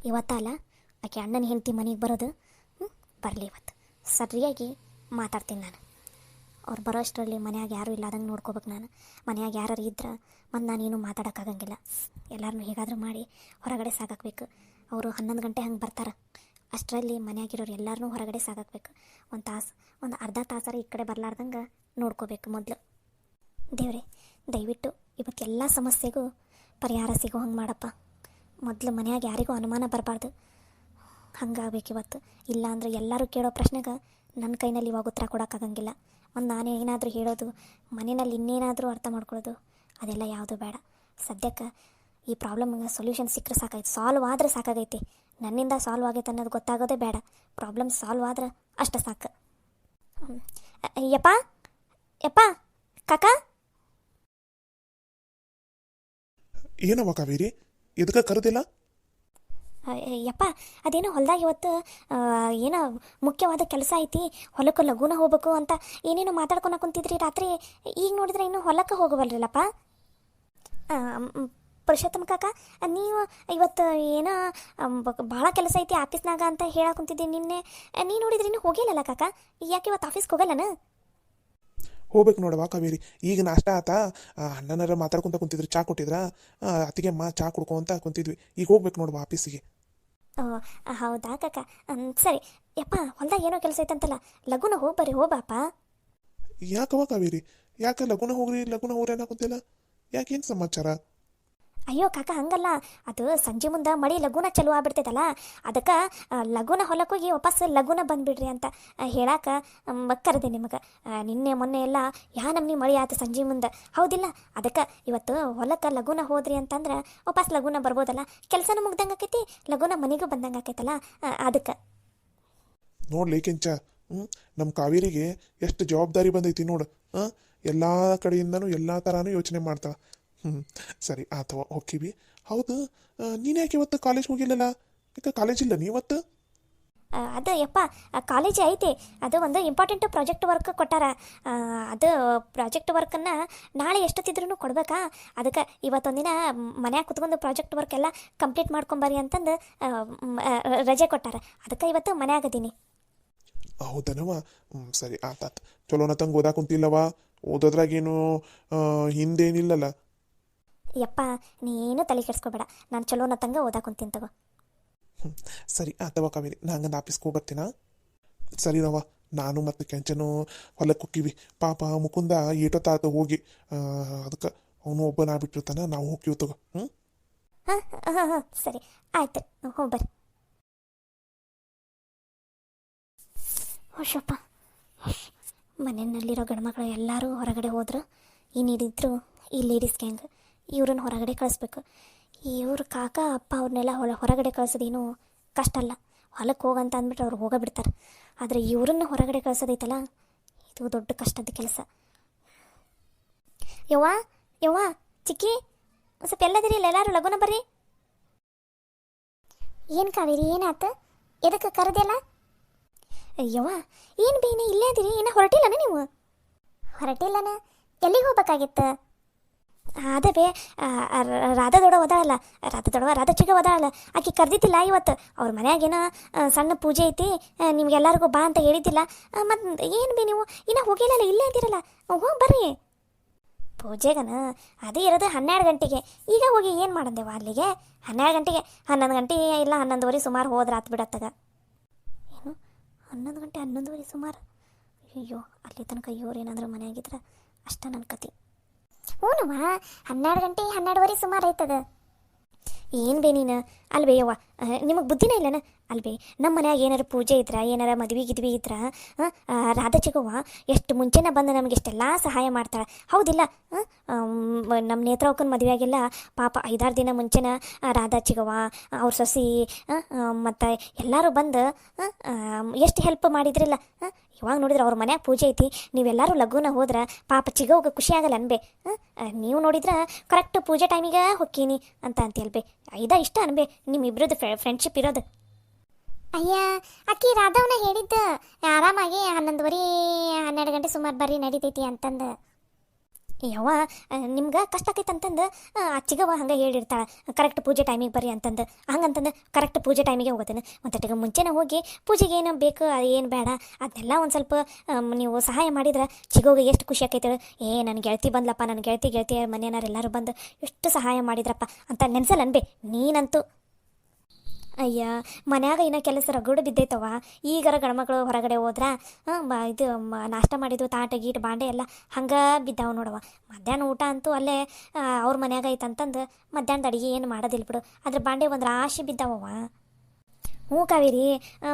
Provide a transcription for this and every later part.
ಇವತ್ತಲ್ಲ ಆಕೆ ಅಣ್ಣನ ಹೆಂಡತಿ ಮನೆಗೆ ಬರೋದು. ಬರಲಿ ಇವತ್ತು ಸರಿಯಾಗಿ ಮಾತಾಡ್ತೀನಿ ನಾನು. ಅವ್ರು ಬರೋ ಅಷ್ಟರಲ್ಲಿ ಮನ್ಯಾಗ ಯಾರೂ ಇಲ್ಲಾದಂಗೆ ನೋಡ್ಕೋಬೇಕು ನಾನು. ಮನ್ಯಾಗ ಯಾರು ಇದ್ರೆ ಮತ್ತು ನಾನೇನು ಮಾತಾಡೋಕ್ಕಾಗಂಗಿಲ್ಲ. ಎಲ್ಲರನ್ನೂ ಹೇಗಾದರೂ ಮಾಡಿ ಹೊರಗಡೆ ಸಾಕಾಕಬೇಕು. ಅವರು 11 ಗಂಟೆ ಹಂಗೆ ಬರ್ತಾರೆ. ಅಷ್ಟರಲ್ಲಿ ಮನ್ಯಾಗಿರೋರು ಎಲ್ಲರನ್ನೂ ಹೊರಗಡೆ ಸಾಕಾಕಬೇಕು. ಒಂದು ಅರ್ಧ ತಾಸಾರ ಈ ಕಡೆ ಬರಲಾರ್ದಂಗೆ ನೋಡ್ಕೋಬೇಕು ಮೊದಲು. ದೇವ್ರೆ, ದಯವಿಟ್ಟು ಇವತ್ತೆಲ್ಲ ಸಮಸ್ಯೆಗೂ ಪರಿಹಾರ ಸಿಗೋ ಹಂಗೆ ಮಾಡಪ್ಪ. ಮೊದಲು ಮನ್ಯಾಗ ಯಾರಿಗೂ ಅನುಮಾನ ಬರಬಾರ್ದು. ಹಂಗಾಗಬೇಕು ಇವತ್ತು. ಇಲ್ಲ ಅಂದರೆ ಎಲ್ಲರೂ ಕೇಳೋ ಪ್ರಶ್ನೆಗೆ ನನ್ನ ಕೈನಲ್ಲಿ ಇವಾಗ ಉತ್ತರ ಕೊಡೋಕ್ಕಾಗಂಗಿಲ್ಲ. ಒಂದು ನಾನು ಏನಾದರೂ ಹೇಳೋದು, ಮನೆಯಲ್ಲಿ ಇನ್ನೇನಾದರೂ ಅರ್ಥ ಮಾಡ್ಕೊಳ್ಳೋದು, ಅದೆಲ್ಲ ಯಾವುದೂ ಬೇಡ. ಸದ್ಯಕ್ಕೆ ಈ ಪ್ರಾಬ್ಲಮ್ಗೆ ಸೊಲ್ಯೂಷನ್ ಸಿಕ್ಕರೆ ಸಾಕಾಯ್ತು. ಸಾಲ್ವ್ ಆದರೆ ಸಾಕಾಗೈತಿ. ನನ್ನಿಂದ ಸಾಲ್ವ್ ಆಗೈತೆ ಅನ್ನೋದು ಗೊತ್ತಾಗೋದೇ ಬೇಡ. ಪ್ರಾಬ್ಲಮ್ ಸಾಲ್ವ್ ಆದ್ರೆ ಅಷ್ಟು ಸಾಕು. ಯಪ್ಪ ಯಪ್ಪ ಕಾಕ. ಏನವ ಕಾವೇರಿ, ಎದಕ್ಕೆ ಕರೆದಿಲ್ಲ? ಯಪ್ಪ ಅದೇನೋ ಹೊಲ್ದಾಗ ಇವತ್ತು ಏನೋ ಮುಖ್ಯವಾದ ಕೆಲಸ ಐತಿ, ಹೊಲಕ್ಕೆ ಲಘುನ ಹೋಗ್ಬೇಕು ಅಂತ ಏನೇನೋ ಮಾತಾಡ್ಕೊಂಡು ಕುಂತಿದ್ರಿ ರಾತ್ರಿ. ಈಗ ನೋಡಿದ್ರೆ ಇನ್ನೂ ಹೊಲಕ್ಕೆ ಹೋಗಬಲ್ರಲ್ಲಪ್ಪ. ಪುರುಷೋತ್ತಮ ಕಾಕ, ನೀವು ಇವತ್ತು ಏನೋ ಭಾಳ ಕೆಲಸ ಐತಿ ಆಫೀಸ್ನಾಗ ಅಂತ ಹೇಳಕ್ಕೆ ಕುಂತಿದ್ದೀನಿ ನಿನ್ನೆ. ನೀನು ನೋಡಿದ್ರೆ ಇನ್ನೂ ಹೋಗಿಲ್ಲಲ್ಲ ಕಾಕ? ಯಾಕೆ ಇವತ್ತು ಆಫೀಸ್ಗೆ ಹೋಗಲ್ಲನ? ಹೋಗ್ಬೇಕು ನೋಡವಾ ಕಾವೇರಿ. ಈಗ ನಾಷ್ಟ ಆತಾ, ಅಣ್ಣನಾರ ಮಾತಾಡ್ಕೊತ ಕುಂತಿದ್ರು, ಚಾ ಕೊಟ್ಟಿದ್ರಾ? ಅತ್ತಿಗೆ ಚಾ ಕುಡ್ಕೊ ಅಂತ ಕುಂತಿದ್ವಿ. ಈಗ ಹೋಗ್ಬೇಕು ನೋಡುವ ಆಫೀಸಿಗೆ. ಹೌದಾ ಕಾಕ? ಸರಿ ಯಪ್ಪ, ಹೊಲ್ದಾಗ ಏನೋ ಕೆಲಸ ಐತಂತಲ್ಲ, ಲಘುನ ಹೋಗ್ಬರ್ರಿ. ಹೋಗ್ಬಾಪ. ಯಾಕವ ಕಾವೇರಿ, ಯಾಕೆ ಲಗುನ ಹೋಗ್ರಿ ಅನ್ನಕುಂತಿಲ್ಲ? ಯಾಕೇನು ಸಮಾಚಾರ? ಅಯ್ಯೋ ಕಾಕ, ಹಂಗಲ್ಲ. ಅದು ಸಂಜೆ ಮುಂದೆ ಮಳೆ ಲಘುನ ಚಲೋ ಆಗ್ಬಿಡ್ತೈತಲ್ಲ, ಅದಕ್ಕೆ ಲಘುನ ಹೊಲಕ್ಕೆ ಹೋಗಿ ವಾಪಸ್ ಲಘುನ ಬಂದುಬಿಡ್ರಿ ಅಂತ ಹೇಳಕ್ಕೆ ಕರೆದೆ ನಿಮಗೆ. ನಿನ್ನೆ ಮೊನ್ನೆ ಎಲ್ಲ ನಮ್ನಿ ಮಳೆ ಆಯ್ತು ಸಂಜೆ ಮುಂದೆ, ಹೌದಿಲ್ಲ? ಅದಕ್ಕೆ ಇವತ್ತು ಹೊಲಕ್ಕೆ ಲಘುನ ಹೋದ್ರಿ ಅಂತಂದ್ರೆ ವಾಪಸ್ ಲಘುನ ಬರ್ಬೋದಲ್ಲ. ಕೆಲಸನೂ ಮುಗ್ದಂಗೆ ಆಕೈತಿ, ಲಘುನ ಮನೆಗೂ ಬಂದಂಗೆ ಆಕೈತಲ್ಲ, ಅದಕ್ಕೆ. ನೋಡ್ಲಿ ಕೆಂಚ, ನಮ್ಮ ಕಾವೇರಿಗೆ ಎಷ್ಟು ಜವಾಬ್ದಾರಿ ಬಂದೈತಿ ನೋಡು. ಎಲ್ಲ ಕಡೆಯಿಂದನೂ ಎಲ್ಲ ಥರನೂ ಯೋಚನೆ ಮಾಡ್ತಾಳೆ. ಸರಿ ಆತವ, ಹೋಗ್ತೀವಿ. ಹೌದು, ನೀನು ಯಾಕೆ ಇವತ್ತು ಕಾಲೇಜ್ ಹೋಗಿಲ್ಲಲ್ಲ? ಯಾಕೆ ಕಾಲೇಜ್ ಇಲ್ಲ ನೀವತ್ತು? ಅದು ಯಪ್ಪ, ಕಾಲೇಜ್ ಐತಿ. ಅದು ಒಂದು ಇಂಪಾರ್ಟೆಂಟ್ ಪ್ರಾಜೆಕ್ಟ್ ವರ್ಕ್ ಕೊಟ್ಟಾರ. ಅದು ಪ್ರಾಜೆಕ್ಟ್ ವರ್ಕನ್ನು ನಾಳೆ ಎಷ್ಟೊತ್ತಿದ್ರೂ ಕೊಡ್ಬೇಕಾ. ಅದಕ್ಕೆ ಇವತ್ತೊಂದಿನ ಮನ್ಯಾಗ ಕುತ್ಕೊಂಡು ಪ್ರಾಜೆಕ್ಟ್ ವರ್ಕ್ ಎಲ್ಲ ಕಂಪ್ಲೀಟ್ ಮಾಡ್ಕೊಂಬರ್ರಿ ಅಂತಂದು ರಜೆ ಕೊಟ್ಟಾರ. ಅದಕ್ಕೆ ಇವತ್ತು ಮನ್ಯಾಗದೀನಿ. ಹೌದನವ? ಸರಿ ಆತಾತ. ಚಲೋನ ತಂಗೆ ಓದಾಕ ಕುಂತಿಲ್ಲವ? ಓದೋದ್ರಾಗೇನು ಹಿಂದೇನಿಲ್ಲಲ್ಲ? ಯಪ್ಪ, ನೀನು ತಲೆ ಕೆಡಿಸ್ಕೋಬೇಡ, ನಾನು ಚಲೋನ ತಂಗ ಓದಾಕ ಕುಂತೀನಿ ತಗೋ. ಸರಿ ಆತವ ಕಾವೇರಿ, ನಾ ಹಂಗಂದು ಆಫೀಸ್ಗೆ ಹೋಗ್ಬರ್ತೀನ. ಸರಿನವ, ನಾನು ಮತ್ತು ಕೆಂಚನು ಹೊಲಕ್ಕೆ ಹೋಗ್ತೀವಿ. ಪಾಪ ಮುಕುಂದ ಏಟೊತ್ತಾತ ಹೋಗಿ, ಅದಕ್ಕೆ ಅವನು ಒಬ್ಬನಾಗ್ಬಿಟ್ಟಿರ್ತಾನೆ, ನಾವು ಹೋಗ್ತೀವಿ ತಗೋ. ಹಾಂ ಸರಿ ಆಯ್ತು, ಹೋಗ್ಬರ್ರಿ. ಹುಷಪ್ಪ, ಮನೆಯಲ್ಲಿರೋ ಗಂಡ್ಮಕ್ಳು ಎಲ್ಲರೂ ಹೊರಗಡೆ ಹೋದ್ರು. ಇನ್ನಿದ್ರು ಈ ಲೇಡೀಸ್ ಗ್ಯಾಂಗ್, ಇವ್ರನ್ನ ಹೊರಗಡೆ ಕಳಿಸ್ಬೇಕು. ಇವ್ರ ಕಾಕ ಅಪ್ಪ ಅವ್ರನ್ನೆಲ್ಲ ಹೊರಗಡೆ ಕಳ್ಸೋದೇನು ಕಷ್ಟ ಅಲ್ಲ. ಹೊಲಕ್ಕೆ ಹೋಗಂತ ಅಂದ್ಬಿಟ್ರೆ ಅವ್ರು ಹೋಗಿಬಿಡ್ತಾರೆ. ಆದರೆ ಇವ್ರನ್ನ ಹೊರಗಡೆ ಕಳ್ಸೋದೈತಲ್ಲ, ಇದು ದೊಡ್ಡ ಕಷ್ಟದ ಕೆಲಸ. ಯವ್ವ ಚಿಕ್ಕಿ, ಸ್ವಲ್ಪ ಎಲ್ಲದಿರಿ ಇಲ್ಲ? ಎಲ್ಲರೂ ಲಗುನ ಬರ್ರಿ. ಏನು ಕಾವೇರಿ, ಏನಾಯ್ತು? ಎದಕ್ಕೆ ಕರೆದೆಲ್ಲ? ಯವ್ವ ಏನು ಬೇನೆ ಇಲ್ಲೇ ಅದಿರಿ? ಇನ್ನು ಹೊರಟಿಲ್ಲನ ನೀವು? ಹೊರಟಿಲ್ಲನ? ಎಲ್ಲಿಗೆ ಹೋಗ್ಬೇಕಾಗಿತ್ತು? ಅದೇ ಬೇ, ರಾಧಾ ಚಿಕ್ಕ ಓದಾಳಲ್ಲ, ಆಕೆ ಕರೆದಿದ್ದಿಲ್ಲ ಇವತ್ತು. ಅವ್ರ ಮನ್ಯಾಗೇನೋ ಸಣ್ಣ ಪೂಜೆ ಐತಿ, ನಿಮ್ಗೆಲ್ಲರಿಗೂ ಬಾ ಅಂತ ಹೇಳಿದ್ದಿಲ್ಲ. ಮತ್ತು ಏನು ಬೇ ನೀವು ಇನ್ನೂ ಹೋಗಿಲ್ಲಲ್ಲ, ಇಲ್ಲೇ ಅಂದಿರಲ್ಲ, ಹೋಗಿ ಬರ್ರಿ ಪೂಜೆಗನ. ಅದೇ ಇರೋದು 12 ಗಂಟೆಗೆ. ಈಗ ಹೋಗಿ ಏನು ಮಾಡಂದೇವ ಅಲ್ಲಿಗೆ? 12 ಗಂಟೆಗೆ, 11 ಗಂಟೆ ಇಲ್ಲ 11:30 ಸುಮಾರು ಹೋದ್ರೆ ಆತು ಬಿಡತ್ತಾಗ. ಏನು 11 ಗಂಟೆ 11:30 ಸುಮಾರು? ಅಯ್ಯೋ, ಅಲ್ಲಿ ತನಕ ಇವ್ರು ಏನಾದರೂ ಮನೆಯಾಗಿದ್ರೆ ಅಷ್ಟ ನನ್ನ ಕತೆ. ಹ್ಞೂನವ್ವ, 12 ಗಂಟೆ 12:30 ಸುಮಾರು ಆಯ್ತದ. ಏನು ಬೇ ನೀನು? ಅಲ್ವೇ ಯವ್ವ, ನಿಮಗೆ ಬುದ್ಧಿನೇ ಇಲ್ಲನ? ಅಲ್ವೇ, ನಮ್ಮ ಮನ್ಯಾಗ ಏನಾರು ಪೂಜೆ ಇದ್ರೆ, ಏನಾರ ಮದ್ವೆ ಇದ್ರೆ ರಾಧಾ ಚಿಗವ್ವ ಎಷ್ಟು ಮುಂಚೆನೇ ಬಂದು ನಮಗೆ ಎಷ್ಟೆಲ್ಲ ಸಹಾಯ ಮಾಡ್ತಾಳೆ, ಹೌದಿಲ್ಲ? ನಮ್ಮ ನೇತ್ರಾವಕ್ಕನ ಮದುವೆಯಾಗೆಲ್ಲ ಪಾಪ 5-6 ದಿನ ಮುಂಚೆನ ರಾಧಾ ಚಿಗವ್ವ ಅವ್ರ ಸೊಸಿ ಮತ್ತು ಎಲ್ಲರೂ ಬಂದು ಎಷ್ಟು ಹೆಲ್ಪ್ ಮಾಡಿದ್ರಿಲ್ಲ. ಇವಾಗ ನೋಡಿದ್ರೆ ಅವ್ರ ಮನ್ಯಾಗ ಪೂಜೆ ಐತಿ, ನೀವೆಲ್ಲರೂ ಲಘುನ ಹೋದ್ರೆ ಪಾಪ ಚಿಗವ್ಗೆ ಖುಷಿ ಆಗಲ್ಲ ಅನ್ಬೇ. ನೀವು ನೋಡಿದ್ರೆ ಕರೆಕ್ಟ್ ಪೂಜೆ ಟೈಮಿಗೆ ಹೊಕ್ಕೀನಿ ಅಂತ ಅಂತೀಯಲ್ಬೇ. ಇಷ್ಟ ಅನ್ಬೇ ನಿಮ್ಮಿಬ್ರದ್ದು ಫ್ರೆಂಡ್ಶಿಪ್ ಇರೋದು. ಅಯ್ಯ, ಅಕ್ಕಿ ರಾಧವನ ಹೇಳಿದ್ದು ಆರಾಮಾಗಿ 11:30 12 ಗಂಟೆ ಸುಮಾರು ಬರ್ರಿ ನಡೀತೈತಿ ಅಂತಂದು. ಯವ್ವ ನಿಮ್ಗೆ ಕಷ್ಟ ಆಕೈತೆ ಅಂತಂದು ಆ ಚಿಗವ್ವ ಹಂಗೆ ಹೇಳಿರ್ತಾಳೆ ಕರೆಕ್ಟ್ ಪೂಜೆ ಟೈಮಿಗೆ ಬರ್ರಿ ಅಂತಂದು ಹಂಗಂತಂದು ಕರೆಕ್ಟ್ ಪೂಜೆ ಟೈಮಿಗೆ ಹೋಗೋತೇನೆ ಒಂದಟ್ಟಿಗೆ ಮುಂಚೆನೇ ಹೋಗಿ ಪೂಜೆಗೆ ಏನು ಬೇಕು ಏನು ಬೇಡ ಅದನ್ನೆಲ್ಲ ಒಂದು ಸ್ವಲ್ಪ ನೀವು ಸಹಾಯ ಮಾಡಿದ್ರೆ ಚಿಗೋಗೆ ಎಷ್ಟು ಖುಷಿ ಆಕೈತೆ ಹೇಳು. ನನ್ನ ಗೆಳತಿ ಬಂದ್ಲಪ್ಪ, ನನ್ನ ಗೆಳತಿ ಮನೆಯವ್ರು ಎಲ್ಲರೂ ಬಂದು ಎಷ್ಟು ಸಹಾಯ ಮಾಡಿದ್ರಪ್ಪ ಅಂತ ನೆನ್ಸಲ್ಲ ಅನ್ಬೇ ನೀನಂತೂ. ಅಯ್ಯ ಮನ್ಯಾಗ ಇನ್ನೂ ಕೆಲಸ ರಗಡು ಬಿದ್ದೈತವ. ಈಗರ ಗಂಡ್ಮಕ್ಳು ಹೊರಗಡೆ ಹೋದ್ರ ಇದು ನಾಷ್ಟ ಮಾಡಿದ್ದು ತಾಟ ಗೀಟ ಬಾಂಡೆ ಎಲ್ಲ ಹಂಗೆ ಬಿದ್ದಾವ ನೋಡವ. ಮಧ್ಯಾಹ್ನ ಊಟ ಅಂತೂ ಅಲ್ಲೇ ಅವ್ರ ಮನ್ಯಾಗ ಐತಂತಂದು ಮಧ್ಯಾಹ್ನದ ಅಡುಗೆ ಏನು ಮಾಡೋದಿಲ್ಲ ಬಿಡು. ಅದ್ರ ಬಾಂಡೆ ಒಂದು ರಾಶಿ ಬಿದ್ದಾವವ. ಹ್ಞೂ ಕಾವೇರಿ,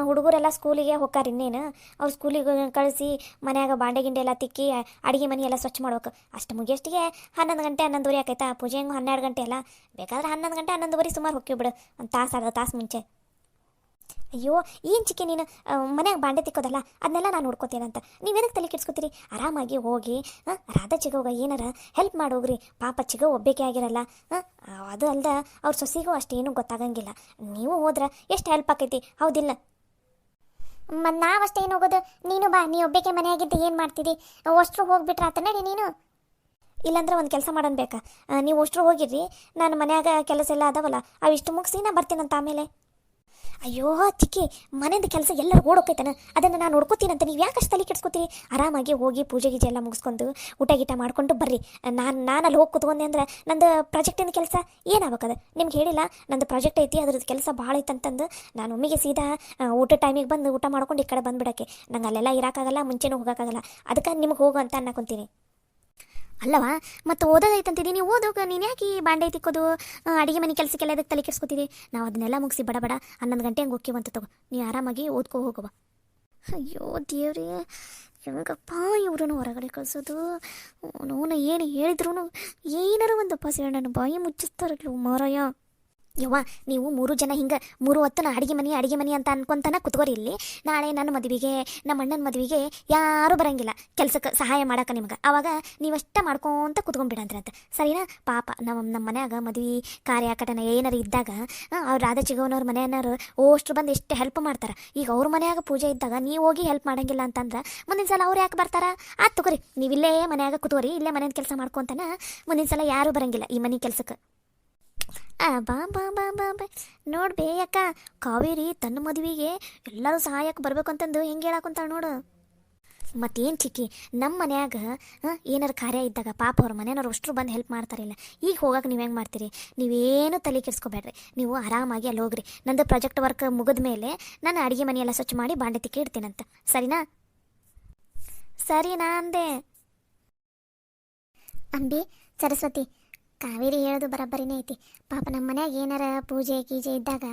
ಹುಡುಗರೆಲ್ಲ ಸ್ಕೂಲಿಗೆ ಹೋಗ್ತಾರೆ ಇನ್ನೇನು. ಅವ್ರು ಸ್ಕೂಲಿಗೆ ಕಳಿಸಿ ಮನ್ಯಾಗ ಬಾಂಡೆ ಗಿಂಡೆ ಎಲ್ಲ ತಿಕ್ಕಿ ಅಡುಗೆ ಮನೆ ಎಲ್ಲ ಸ್ವಚ್ಛ ಮಾಡ್ಬೇಕು. ಅಷ್ಟು ಮುಗಿಯಷ್ಟಿಗೆ 11 ಗಂಟೆ 11:30 ಆಕೈತಾ. ಪೂಜೆ ಹೆಂಗೆ 12 ಗಂಟೆ ಅಲ್ಲ, ಬೇಕಾದ್ರೆ 11 ಗಂಟೆ 11:30 ಸುಮಾರು ಹೋಗ್ತೀವಿ ಬಿಡು, ಒಂದು ತಾಸು ಅರ್ಧ ತಾಸು ಮುಂಚೆ. ಅಯ್ಯೋ ಏನು ಚಿಕ್ಕಿ ನೀನು ಮನ್ಯಾಗ ಬಾಂಡೆ ತಿಕ್ಕೋದಲ್ಲ ಅದನ್ನೆಲ್ಲ ನಾನು ನೋಡ್ಕೋತೀನಂತ ನೀವೇನಕ್ಕೆ ತಲೆ ಕೆಡ್ಸ್ಕೊತೀರಿ? ಆರಾಮಾಗಿ ಹೋಗಿ ರಾಧಾ ಚಿಗೋಗ ಏನಾರ ಹೆಲ್ಪ್ ಮಾಡೋಗ್ರಿ. ಪಾಪ ಚಿಗೋ ಒಬ್ಬೇಕೆ ಆಗಿರಲ್ಲ. ಅದು ಅಲ್ದ ಅವ್ರ ಸೊಸಿಗೂ ಅಷ್ಟೇನು ಗೊತ್ತಾಗಂಗಿಲ್ಲ. ನೀವು ಹೋದ್ರೆ ಎಷ್ಟು ಹೆಲ್ಪ್ ಆಕೈತಿ, ಹೌದಿಲ್ಲ? ಮತ್ತು ನಾವಷ್ಟೇ ಏನು ಹೋಗೋದು, ನೀನು ಬಾ, ನೀ ಒಬ್ಬೇಕೆ ಮನೆಯಾಗಿದ್ದು ಏನು ಮಾಡ್ತೀರಿ? ಅಷ್ಟರು ಹೋಗ್ಬಿಟ್ರೆ ಆತ ನಡಿ ನೀನು. ಇಲ್ಲಾಂದ್ರೆ ಒಂದು ಕೆಲಸ ಮಾಡೋಣ ಬೇಕಾ, ನೀವು ಅಷ್ಟರು ಹೋಗಿರ್ರಿ, ನಾನು ಮನ್ಯಾಗ ಕೆಲಸ ಎಲ್ಲ ಅದಾವಲ್ಲ ಅವಿಷ್ಟು ಮುಗಿಸಿ ನಾ ಬರ್ತೀನಂತ ಆಮೇಲೆ. ಅಯ್ಯೋ ಚಿಕ್ಕಿ, ಮನೆಯಿಂದ ಕೆಲಸ ಎಲ್ಲರೂ ಓಡೋಕೈತಾನ, ಅದನ್ನು ನಾನು ನೋಡ್ಕೋತೀನಂತ ನೀವು ಯಾಕಷ್ಟು ತಲೆ ಕೆಡ್ಸ್ಕೊತೀರಿ? ಆರಾಮಾಗಿ ಹೋಗಿ ಪೂಜೆ ಗೀಜೆ ಎಲ್ಲ ಮುಗಿಸ್ಕೊಂಡು ಊಟ ಗೀಟ ಮಾಡ್ಕೊಂಡು ಬರ್ರಿ. ನಾನು ಅಲ್ಲಿ ಹೋಗಿ ಕೂತ್ಕೊಂಡೆ ಅಂದ್ರೆ ನಂದು ಪ್ರಾಜೆಕ್ಟಿನ ಕೆಲಸ ಏನಾಗಬೇಕದು ನಿಮ್ಗೆ ಹೇಳಿಲ್ಲ. ನಂದು ಪ್ರಾಜೆಕ್ಟ್ ಐತಿ, ಅದ್ರದ್ದು ಕೆಲಸ ಭಾಳ ಐತಂತಂದು ನಾನು ಒಮ್ಮೆಗೆ ಸೀದಾ ಊಟ ಟೈಮಿಗೆ ಬಂದು ಊಟ ಮಾಡ್ಕೊಂಡು ಈ ಕಡೆ ಬಂದುಬಿಡೋಕ್ಕೆ. ನಂಗೆ ಅಲ್ಲೆಲ್ಲ ಇರೋಕ್ಕಾಗಲ್ಲ, ಮುಂಚೆನೂ ಹೋಗೋಕ್ಕಾಗಲ್ಲ. ಅದಕ್ಕೆ ನಿಮ್ಗೆ ಹೋಗು ಅಂತ ಅನ್ನಕೊಂತೀನಿ. ಅಲ್ಲವಾ ಮತ್ತು ಓದೋದೈತಂತಿದ್ದೀನಿ, ನೀವು ಓದೋಗ ನೀನು ಯಾಕೆ ಈ ಬಾಂಡೆ ತಿಕ್ಕೋದು ಅಡುಗೆ ಮನೆ ಕೆಲಸಕ್ಕೆಲ್ಲ ಅದಕ್ಕೆ ತಲೆ ಕೆಡ್ಸ್ಕೊತಿದ್ದಿ? ನಾವು ಅದನ್ನೆಲ್ಲ ಮುಗಿಸಿ ಬಡ 11 ಗಂಟೆ ಹಂಗೆ ಹೋಗ್ತೀವಂತ ತಗೋ, ನೀ ಆರಾಮಾಗಿ ಓದ್ಕೋ ಹೋಗುವ. ಅಯ್ಯೋ ದೇವ್ರೇ, ಹೆಂಗಪ್ಪ ಇವ್ರನ್ನು ಹೊರಗಡೆ ಕಳಿಸೋದು? ನೋನು ಏನು ಹೇಳಿದ್ರು ಏನಾರು ಒಂದು ಸೇರಿ ನನ್ನ ಬಾಯಿ ಮುಚ್ಚಿಸ್ತಾರಲ್ಲ ಮಾರಾಯ. ಯವ್ವ ನೀವು 3 ಜನ ಹಿಂಗೆ 3 ಹೊತ್ತು ಅಡುಗೆ ಮನೆ ಅಂತ ಅನ್ಕೊಂತಾನೆ ಕುತ್ಕೋರಿ ಇಲ್ಲಿ. ನಾಳೆ ನನ್ನ ಮದುವೆಗೆ, ನಮ್ಮ ಅಣ್ಣನ ಮದುವೆಗೆ ಯಾರೂ ಬರೋಂಗಿಲ್ಲ ಕೆಲಸಕ್ಕೆ ಸಹಾಯ ಮಾಡೋಕೆ ನಿಮ್ಗೆ. ಆವಾಗ ನೀವಷ್ಟೇ ಮಾಡ್ಕೊತ ಕುತ್ಕೊಂಡ್ಬಿಡಂತ್ರಿ ಅಂತ, ಸರಿನಾ? ಪಾಪ ನಮ್ಮ ಮನ್ಯಾಗ ಮದುವೆ ಕಾರ್ಯಕಟನ ಏನಾರು ಇದ್ದಾಗ ಅವ್ರು ರಾಧಾ ಚಿಗವನವ್ರ ಮನೆಯವರು ಅಷ್ಟು ಬಂದು ಎಷ್ಟು ಹೆಲ್ಪ್ ಮಾಡ್ತಾರೆ. ಈಗ ಅವ್ರ ಮನ್ಯಾಗ ಪೂಜೆ ಇದ್ದಾಗ ನೀವು ಹೋಗಿ ಹೆಲ್ಪ್ ಮಾಡೋಂಗಿಲ್ಲ ಅಂತಂದ್ರೆ ಮುಂದಿನ ಸಲ ಅವ್ರು ಯಾಕೆ ಬರ್ತಾರ? ಆಯ್ತು ತಗೋರಿ, ನೀವು ಇಲ್ಲೇ ಮನ್ಯಾಗ ಕುತ್ಕೋರಿ, ಇಲ್ಲೇ ಮನೇನ ಕೆಲಸ ಮಾಡ್ಕೊತಾನೆ. ಮುಂದಿನ ಸಲ ಯಾರೂ ಬರೋಂಗಿಲ್ಲ ಈ ಮನೆ ಕೆಲಸಕ್ಕೆ. ಬಾ ಬಾ ಬಾ ಬಾ ಬಾ ನೋಡ್ಬೇ ಅಕ್ಕ, ಕಾವೇರಿ ತನ್ನ ಮದುವೆಗೆ ಎಲ್ಲರೂ ಸಹಾಯಕ್ಕೆ ಬರ್ಬೇಕು ಅಂತಂದು ಹೆಂಗೆ ಹೇಳಾಕೊಂತಾಳೆ ನೋಡು. ಮತ್ತೇನು ಚಿಕ್ಕಿ, ನಮ್ಮ ಮನ್ಯಾಗ ಏನಾರು ಕಾರ್ಯ ಇದ್ದಾಗ ಪಾಪ ಅವ್ರ ಮನೆಯವ್ರು ಅಷ್ಟರು ಬಂದು ಹೆಲ್ಪ್ ಮಾಡ್ತಾರಿಲ್ಲ. ಈಗ ಹೋಗಕ್ಕೆ ನೀವು ಹೆಂಗೆ ಮಾಡ್ತೀರಿ? ನೀವೇನು ತಲೆ ಕೆಡ್ಸ್ಕೊಬೇಡ್ರಿ, ನೀವು ಆರಾಮಾಗಿ ಅಲ್ಲಿ ಹೋಗ್ರಿ. ನಂದು ಪ್ರಾಜೆಕ್ಟ್ ವರ್ಕ್ ಮುಗಿದ ಮೇಲೆ ನಾನು ಅಡುಗೆ ಮನೆಯೆಲ್ಲ ಸ್ವಚ್ಛ ಮಾಡಿ ಬಾಂಡೆ ತಿಕ್ಕಿ ಇಡ್ತೀನಂತ, ಸರಿನಾ? ಸರಿನಾ ಅಂದೆ. ಅಂಬಿ ಸರಸ್ವತಿ, ಕಾವೇರಿ ಹೇಳೋದು ಬರೋಬ್ಬರಿನೇ ಐತಿ. ಪಾಪ ನಮ್ಮ ಮನ್ಯಾಗ ಏನಾರ ಪೂಜೆ ಗೀಜೆ ಇದ್ದಾಗ,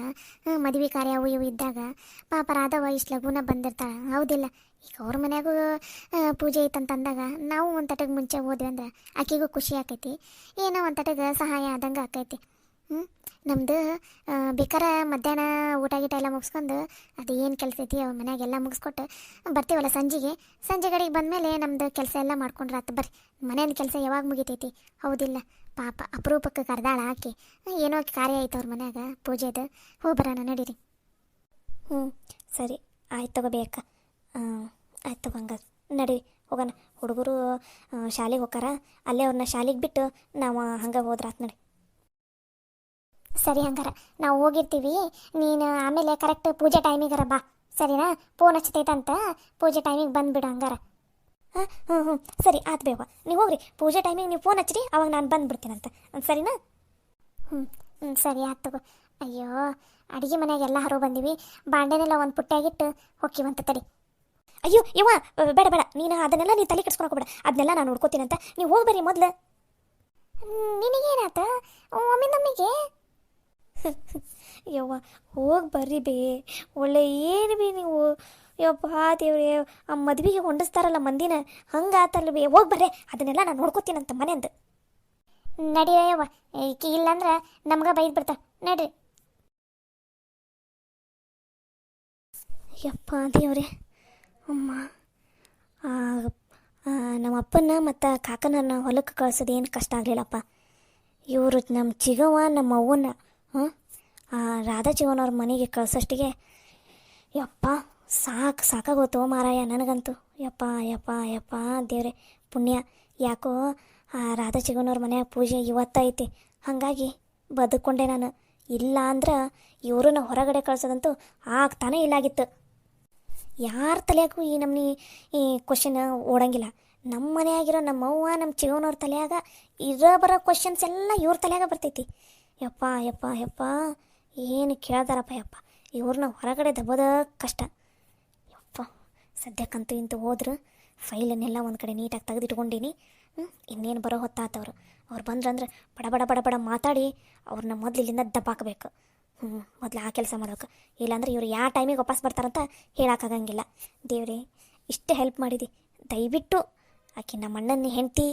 ಮದುವೆ ಕಾರ್ಯ ಅವು ಇವು ಇದ್ದಾಗ ಪಾಪ ರಾಧವ ಇಷ್ಟು ಲಘುನ ಬಂದಿರ್ತಾಳೆ, ಹೌದಿಲ್ಲ? ಈಗ ಅವ್ರ ಮನ್ಯಾಗೂ ಪೂಜೆ ಐತಂತಂದಾಗ ನಾವು ಒಂದು ತಟಗೆ ಮುಂಚೆ ಹೋದ್ವಿ ಅಂದ್ರೆ ಆಕೆಗೂ ಖುಷಿ ಆಕೈತಿ, ಏನೋ ಒಂದು ತಟಗೆ ಸಹಾಯ ಆದಂಗೆ ಆಕೈತಿ. ನಮ್ಮದು ಬೇಕಾರೆ ಮಧ್ಯಾಹ್ನ ಊಟ ಗೀಟ ಎಲ್ಲ ಮುಗಿಸ್ಕೊಂಡು ಅದು ಏನು ಕೆಲಸ ಐತಿ ಅವ್ರ ಮನ್ಯಾಗೆಲ್ಲ ಮುಗಿಸ್ಕೊಟ್ಟು ಬರ್ತೀವಲ್ಲ ಸಂಜೆ ಗಡಿಗೆ ಬಂದಮೇಲೆ ನಮ್ಮದು ಕೆಲಸ ಎಲ್ಲ ಮಾಡ್ಕೊಂಡ್ರೆ ಆತು. ಬರ್ರಿ, ಮನೇನ ಕೆಲಸ ಯಾವಾಗ ಮುಗಿತೈತಿ, ಹೌದಿಲ್ಲ? ಪಾಪ ಅಪರೂಪಕ್ಕೆ ಕರೆದಾಳ ಆಕೆ, ಏನೋ ಕಾರ್ಯ ಐತೆ ಅವ್ರ ಮನ್ಯಾಗ ಪೂಜೆದು, ಹೋಗ್ಬರೋಣ ನಡೀರಿ. ಸರಿ ಆಯ್ತು ತಗೋಬೇಕ, ಆಯ್ತು ತಗೋ ಹಂಗ ನಡೀರಿ ಹೋಗೋಣ. ಹುಡುಗರು ಶಾಲೆಗೆ ಹೋಗಾರ, ಅಲ್ಲೇ ಅವ್ರನ್ನ ಶಾಲೆಗೆ ಬಿಟ್ಟು ನಾವು ಹಂಗೆ ಹೋದ್ರಾತ್ ನಡಿ. ಸರಿ ಹಂಗಾರ ನಾವು ಹೋಗಿರ್ತೀವಿ, ನೀನು ಆಮೇಲೆ ಕರೆಕ್ಟ್ ಪೂಜೆ ಟೈಮಿಗಾರ ಬಾ, ಸರಿನಾ? ಫೋನ್ ಹಚ್ಚತೈತಂತ ಪೂಜೆ ಟೈಮಿಗೆ ಬಂದುಬಿಡು ಹಂಗಾರ. ಹ್ಞೂ ಸರಿ ಆತು ಬೇವ, ನೀವು ಹೋಗ್ರಿ, ಪೂಜೆ ಟೈಮಿಗೆ ನೀವು ಫೋನ್ ಹಚ್ಚಿರಿ, ಅವಾಗ ನಾನು ಬಂದುಬಿಡ್ತೀನಂತ, ಸರಿನಾ? ಸರಿ ಆತು ತಗೋ. ಅಯ್ಯೋ ಅಡುಗೆ ಮನೆಯಾಗ ಎಲ್ಲ ಹರೋ ಬಂದೀವಿ, ಬಾಂಡೆನೆಲ್ಲ ಒಂದು ಪುಟ್ಟಾಗಿಟ್ಟು ಹೋಗಿವಂತ ತಡಿ. ಅಯ್ಯೋ ಯವ್ವ ಬೇಡ ನೀನು ಅದನ್ನೆಲ್ಲ ನೀನು ತಲೆ ಕೆಡ್ಸ್ಕೊಳಕೋಬೇಡ, ಅದನ್ನೆಲ್ಲ ನಾನು ನೋಡ್ಕೋತೀನಂತ, ನೀವು ಹೋಗ್ಬರ್ರಿ ಮೊದಲು. ನಿನಗೇನಾತ ಒಮ್ಮಿಂದೊಮ್ಮಿಗೆ? ಯವ್ವ ಹೋಗಿ ಬರ್ರಿ ಬೇ, ಒಳ್ಳೆ ಏನು ಬಿ ನೀವು, ಯಪ್ಪ ದೇವ್ರೆ, ಆ ಮದುವೆಗೆ ಹೊಂಡಿಸ್ತಾರಲ್ಲ ಮಂದಿನ, ಹಂಗಾತಲ್ಲ ಬೇ, ಹೋಗಿ ಬರ್ರಿ, ಅದನ್ನೆಲ್ಲ ನಾನು ನೋಡ್ಕೋತೀನಂತ ಮನೆಯಂದು. ನಡಿಯವ್ವ, ಈಕಿ ಇಲ್ಲಂದ್ರೆ ನಮ್ಗೆ ಬೈದು ಬಿಡ್ತಾ, ನಡ್ರಿ. ಯಪ್ಪ ದೇವ್ರೆ, ಅಮ್ಮ ನಮ್ಮ ಅಪ್ಪನ ಮತ್ತು ಕಾಕನನ್ನ ಹೊಲಕ್ಕೆ ಕಳ್ಸೋದು ಏನು ಕಷ್ಟ ಆಗಲಿಲ್ಲಪ್ಪ. ಇವರು ನಮ್ಮ ಚಿಗವ್ವ ನಮ್ಮ ಅವ್ವನ ರಾಧಾ ಚಿಗವನವ್ರ ಮನೆಗೆ ಕಳ್ಸೋಷ್ಟಿಗೆ ಯಪ್ಪ ಸಾಕಾಗೋತು ಮಾರಾಯ ನನಗಂತೂ. ಯಪ್ಪ ದೇವ್ರೆ ಪುಣ್ಯ, ಯಾಕೋ ಆ ರಾಧಾ ಚಿಗನವ್ರ ಮನ್ಯಾಗ ಪೂಜೆ ಇವತ್ತೈತಿ, ಹಾಗಾಗಿ ಬದುಕೊಂಡೆ ನಾನು. ಇಲ್ಲ ಅಂದ್ರೆ ಇವ್ರನ್ನ ಹೊರಗಡೆ ಕಳ್ಸೋದಂತೂ ಆಗ್ತಾನೇ ಇಲ್ಲಾಗಿತ್ತು. ಯಾರ ತಲೆಯಾಗೂ ಈ ನಮ್ಮನಿ ಈ ಕ್ವಶನ್ ಓಡಂಗಿಲ್ಲ. ನಮ್ಮ ಮನೆಯಾಗಿರೋ ನಮ್ಮವ್ವ ನಮ್ಮ ಚಿಗನವ್ರ ತಲೆಯಾಗ ಬರೋ ಕ್ವಶನ್ಸ್ ಎಲ್ಲ ಇವ್ರ ತಲೆಯಾಗ ಬರ್ತೈತಿ. ಯಪ್ಪ ಯಪ್ಪ ಯಪ್ಪ ಏನು ಕೇಳ್ದಾರಪ್ಪ ಯಪ್ಪ, ಇವ್ರನ್ನ ಹೊರಗಡೆ ದಬ್ಬೋದ ಕಷ್ಟ ಯಪ್ಪ. ಸದ್ಯಕ್ಕಂತೂ ಇಂತೂ ಹೋದ್ರೆ ಫೈಲನ್ನೆಲ್ಲ ಒಂದು ಕಡೆ ನೀಟಾಗಿ ತೆಗೆದಿಟ್ಕೊಂಡೀನಿ. ಇನ್ನೇನು ಬರೋ ಹೊತ್ತಾತವ್ರು. ಅವ್ರು ಬಂದ್ರಂದ್ರೆ ಬಡ ಬಡ ಬಡ ಬಡ ಮಾತಾಡಿ ಅವ್ರನ್ನ ಮೊದಲು ಇಲ್ಲಿಂದ ದಬ್ಬಾಕಬೇಕು. ಮೊದಲು ಆ ಕೆಲಸ ಮಾಡ್ಬೇಕು. ಇಲ್ಲಾಂದ್ರೆ ಇವ್ರು ಯಾವ ಟೈಮಿಗೆ ವಾಪಸ್ ಬರ್ತಾರಂತ ಹೇಳೋಕ್ಕಾಗಂಗಿಲ್ಲ. ದೇವ್ರೇ, ಇಷ್ಟೇ ಹೆಲ್ಪ್ ಮಾಡಿದಿ. ದಯವಿಟ್ಟು ಆಕೆ ನಮ್ಮ ಅಣ್ಣನ ಹೆಂಡತಿ,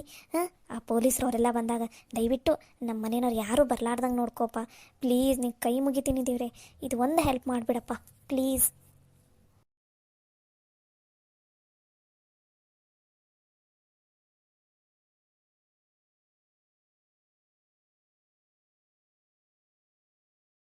ಆ ಪೊಲೀಸ್ರವರೆಲ್ಲ ಬಂದಾಗ ದಯವಿಟ್ಟು ನಮ್ಮ ಮನೆಯವ್ರು ಯಾರೂ ಬರಲಾರ್ದಂಗೆ ನೋಡ್ಕೋಪ್ಪ ಪ್ಲೀಸ್. ನೀನು ಕೈ ಮುಗಿತೀನಿ ದೇವ್ರೆ, ಇದು ಒಂದು ಹೆಲ್ಪ್ ಮಾಡಿಬಿಡಪ್ಪ ಪ್ಲೀಸ್.